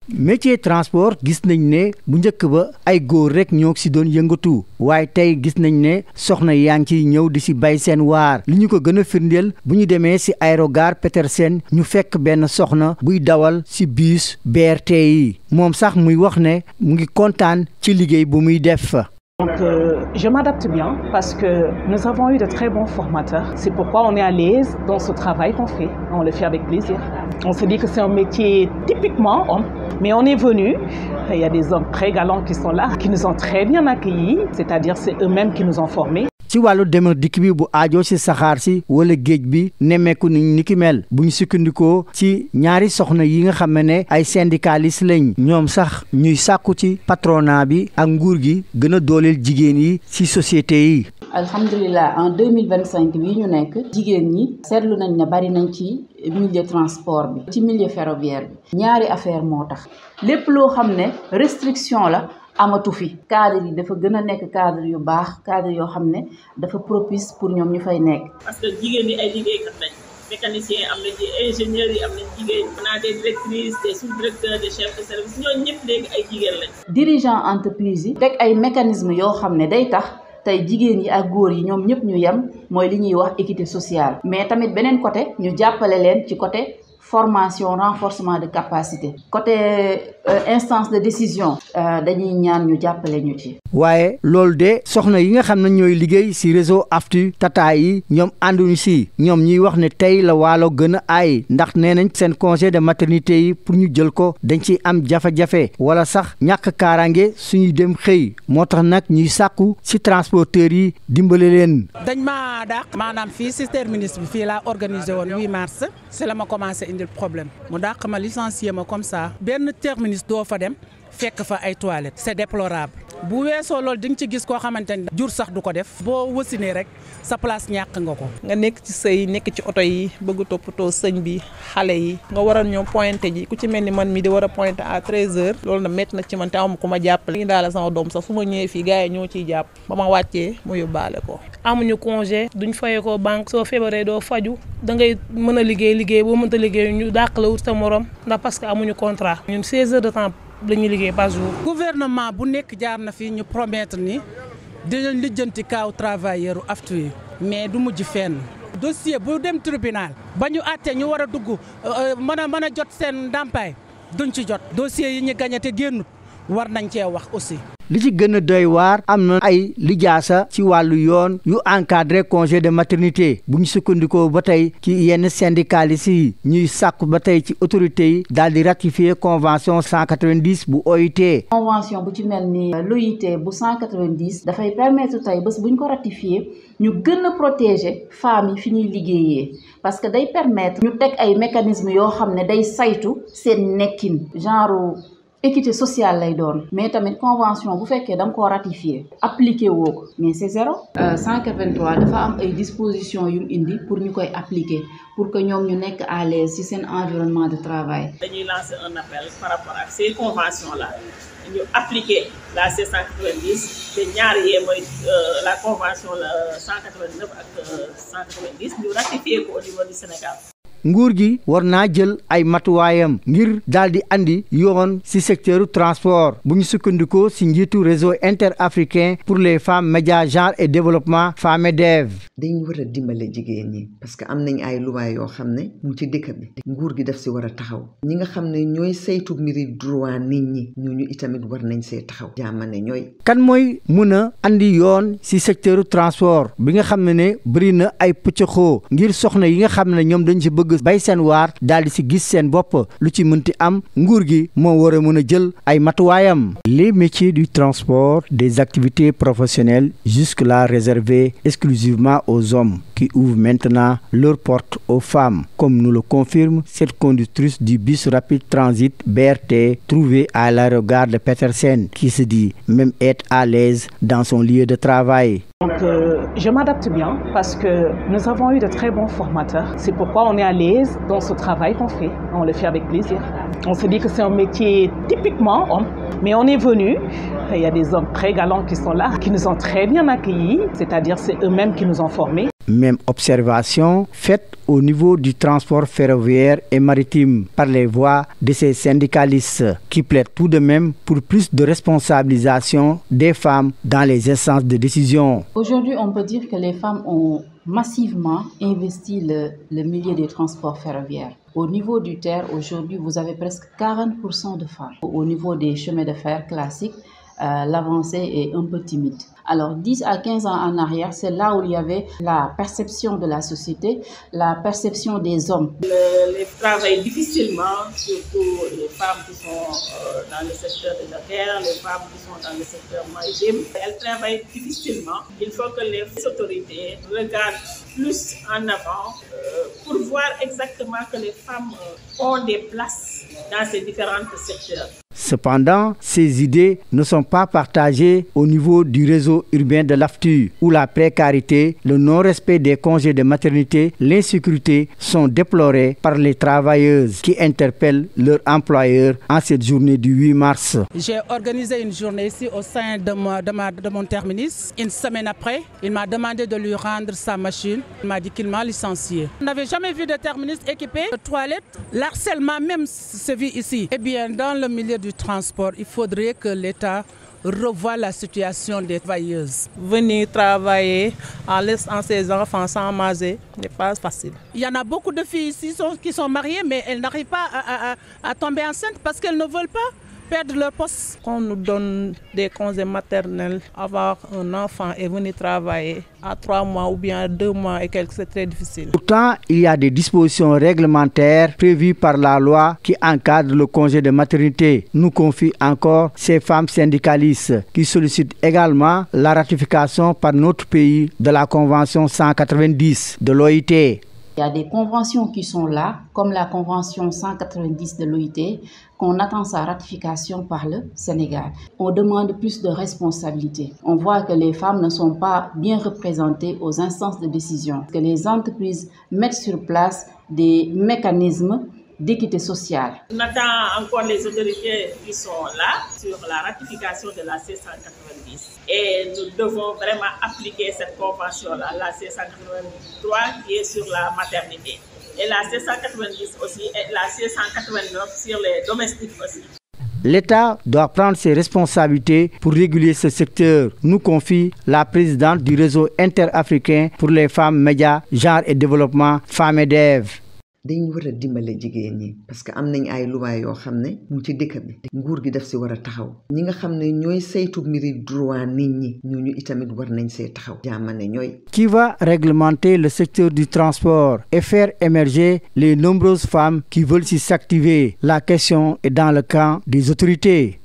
métier transport gis nañ ne bu njëkk ba ay góor rek ñoo si doon yëngatu waaye tey gis nañ ne soxna yaa ngi ciy ñëw di si bay seen waar li ñu ko gën a firndeel bu ñu demee si aérogare Petersen ñu fekk benn soxna buy dawal si bus BRT yi moom sax muy wax ne mu ngi kontaan ci liggéey bu muy def. Donc je m'adapte bien parce que nous avons eu de très bons formateurs. C'est pourquoi on est à l'aise dans ce travail qu'on fait. On le fait avec plaisir. On se dit que c'est un métier typiquement homme, mais on est venu. Il y a des hommes très galants qui sont là, qui nous ont très bien accueillis. C'est-à-dire c'est eux-mêmes qui nous ont formés. ci wàllu dem ak dikk bi bu aajo si saxaar si wala géej bi nemmeeku ni ki mel bu ñu sukkandikoo ci ñaari soxna yi nga xam ne ay syndicalistes lañ ñoom sax ñuy sàkku ci patronat bi ak nguur gi gën a dooleel jigéen yi ci société yi. alhamdulilah en 2025 bii ñu nekk jigéen ñi seetlu nañ ne bari nañ ci milieu transport bi ci milieu ferroviaire bi ñaari affaire moo tax lépp loo xam ne restriction la amatu fi cadre yi dafa gën a nekk cadre yu baax cadre yoo xam ne dafa propice pour ñoom ñu fay nekk. parce que jigéen ñi ay liggéeykat lañ mécaniciens am nañ ci ingénieurs yi am nañ jigéen on a des directrices des sous-directeurs des chefs de service ñooñu ñëpp léegi ay jigéen lañ. dirigeant entreprise yi teg ay mécanismes yoo xam ne day tax tey jigéen yi ak góor yi ñoom ñëpp ñu yem mooy li ñuy wax équité sociale mais tamit beneen côté ñu jàppale leen ci côté formation renforcement de capacité côté instance de décision dañuy ñaan ñu jàppale ñu ci. waaye loolu de soxna yi nga xam ne ñooy liggéey ci réseau AFTU tata yi ñoom ànduñu ci ñoom ñuy wax ne tey la waalo gën a aay ndax nee nañ seen congé de maternité yi pour ñu jël ko dañ ci am jafe-jafe wala sax ñàkk kaaraange suñuy dem xëy moo tax nag ñuy sàkku ci transporteurs yi dimbale leen. dañ maa dàq maanaam fii ci terminus bi fii laa organisé woon 8 mars c'est la ma commencé indil problème mu dàq ma licencié ma comme ça benn terminus doo fa dem fekk fa ay toilettes c'est déplorable bu weesoo loolu di nga ci gis koo xamante ni jur sax du ko def boo wasinee rek sa place ñàkk nga ko. nga nekk ci sëy nekk ci oto yi bëgg toppatoo sëñ bi xale yi nga waral ñoom pointé ji ku ci mel ni man mi di war a pointé à 13h loolu na métti na ci man te amu ku ma jàppale. li daal sama doom sax su ma ñëwee fii gars yi ñoo ciy jàpp ba ma wàccee mu yóbbaale ko. amuñu congé duñ fayee ko banque soo feebaree doo faju da ngay mën a liggéey boo mënta liggéey ñu dàq la wut sa morom ndax parce que amuñu contrat. ñun 16 heures de temps lañuy liggéey par jour. gouvernement bu nekk jaar na fi ñu promettre ni dinañ lijjanti kaaw travailleur AFTU yi mais du mujj fenn. dossier bu dem tribunal ba ñu àtte ñu war a dugg mën a jot seen ndàmpaay duñ ci jot. dossier yi ñu gagné te génnut war nañ cee wax aussi. li ci gën a doy waar am na ay lijaasa ci wàllu yoon yu encadré congé de maternité bu ñu sukkandikoo ba tey ci yenn syndicalistes yi ñuy sàkku ba tey ci autorités yi daal di ratifier convention 190 bu OIT. convention bu ci mel ni l'OIT bu 190 dafay permettre tey bés bu ñu ko ratifier ñu gën a protéger femmes yi fi ñuy liggéeyee parce que day permettre ñu teg ay mécanismes yoo xam ne day saytu seen nekkin genre. équité sociale lay doon mais tamit convention bu fekkee da nga koo ratifié appliqué woo ko mais c'est zéro. 183 dafa am ay dispositions yu indi pour ñu koy appliquer pour que ñoom ñu nekk à l'aise ci seen environnement de travail. dañuy lancer un appel par rapport à ces conventions là ñu appliquer la C190 te ñaar yee mooy la convention la 189 ak 190 ñu ratifié ko au niveau du Sénégal. nguur gi war naa jël ay matuwaayam ngir daal di andi yoon ci secteur transport bu ñu sukkandikoo ci njiitu réseau interafricain pour les femmes médias genre et développement FAMEDEV. dañu war a dimbale jigéen ñi parce que am nañ ay loi yoo xam ne mu ci dëkk bi nguur gi daf ci war a taxaw ñi nga xam ne ñooy saytu mbiri droit nit ñi ñooñu itamit war nañ see taxaw jaamane ñooy. kan mooy mun a andi yoon ci secteur transport bi nga xam ne bëri na ay pëccëxoo ngir soxna yi nga xam ne ñoom dañ ci bëgg bay seen waar daal di ci gis seen bopp lu ci mënti am nguur gi moo war a mën a jël ay matuwaayam. Les métiers du transport, des activités professionnelles jusque-là réservées exclusivement aux hommes qui ouvrent maintenant leurs portes aux femmes, comme nous le confirme cette conductrice du bus rapide transit BRT trouvée à l'aérogare de Petersen qui se dit même être à l'aise dans son lieu de travail. Donc je m'adapte bien parce que nous avons eu de très bons formateurs. C'est pourquoi on est à l'aise dans ce travail qu'on fait. On le fait avec plaisir. On se dit que c'est un métier typiquement homme, mais on est venu. Il y a des hommes très galants qui sont là, qui nous ont très bien accueillis. C'est-à-dire c'est eux-mêmes qui nous ont formés. Même observation faite au niveau du transport ferroviaire et maritime par les voix de ces syndicalistes qui plaident tout de même pour plus de responsabilisation des femmes dans les instances de décision. Aujourd'hui, on peut dire que les femmes ont massivement investi le milieu des transports ferroviaires. Au niveau du terre, aujourd'hui, vous avez presque 40% de femmes. Au niveau des chemins de fer classiques, l'avancée est un peu timide. Alors 10 à 15 ans en arrière, c'est là où il y avait la perception de la société, la perception des hommes. Les travaillent difficilement, surtout les femmes qui sont dans le secteur de la terre, les femmes qui sont dans le secteur maritime. Elles travaillent difficilement. Il faut que les autorités regardent plus en avant pour voir exactement que les femmes ont des places dans ces différents secteurs. Cependant, ces idées ne sont pas partagées au niveau du réseau urbain de l'AFTU, où la précarité, le non-respect des congés de maternité, l'insécurité sont déplorés par les travailleuses qui interpellent leur employeur en cette journée du 8 mars. J'ai organisé une journée ici au sein de mon terminus. Une semaine après, il m'a demandé de lui rendre sa machine. Il m'a dit qu'il m'a licencié. On n'avait jamais vu de terminus équipé de toilettes. L'harcèlement même se vit ici. Eh bien, dans le milieu du transport, il faudrait que l'État revoie la situation des travailleuses. Venir travailler en laissant ses enfants sans manger n'est pas facile. Il y en a beaucoup de filles ici qui sont mariées, mais elles n'arrivent pas à tomber enceintes parce qu'elles ne veulent pas perdre leur poste. Qu'on nous donne des congés maternels, avoir un enfant et venir travailler à 3 mois ou bien à 2 mois et quelques, c'est très difficile. Pourtant, il y a des dispositions réglementaires prévues par la loi qui encadrent le congé de maternité, nous confient encore ces femmes syndicalistes qui sollicitent également la ratification par notre pays de la Convention 190 de l'OIT. Il y a des conventions qui sont là, comme la Convention 190 de l'OIT, qu'on attend sa ratification par le Sénégal. On demande plus de responsabilité. On voit que les femmes ne sont pas bien représentées aux instances de décision, que les entreprises mettent sur place des mécanismes d'équité sociale. On attend encore les autorités qui sont là sur la ratification de la C190. Et nous devons vraiment appliquer cette convention-là, la C183 qui est sur la maternité. Et la C190 aussi, et la C189 sur les domestiques aussi. L'État doit prendre ses responsabilités pour réguler ce secteur, nous confie la présidente du réseau interafricain pour les femmes, médias, genre et développement, FAMEDEV. dañu war a dimbale jigéen ñi parce que am nañ ay loi yoo xam ne mu ci dëkk bi nguur gi daf si war a taxaw ñi nga xam ne ñooy saytu mbiri droit nit ñi ñooñu itamit war nañ see taxaw jaamane ñooy. Qui va réglementer le secteur du transport et faire émerger les nombreuses femmes qui veulent s'y activer? La question est dans le camp des autorités.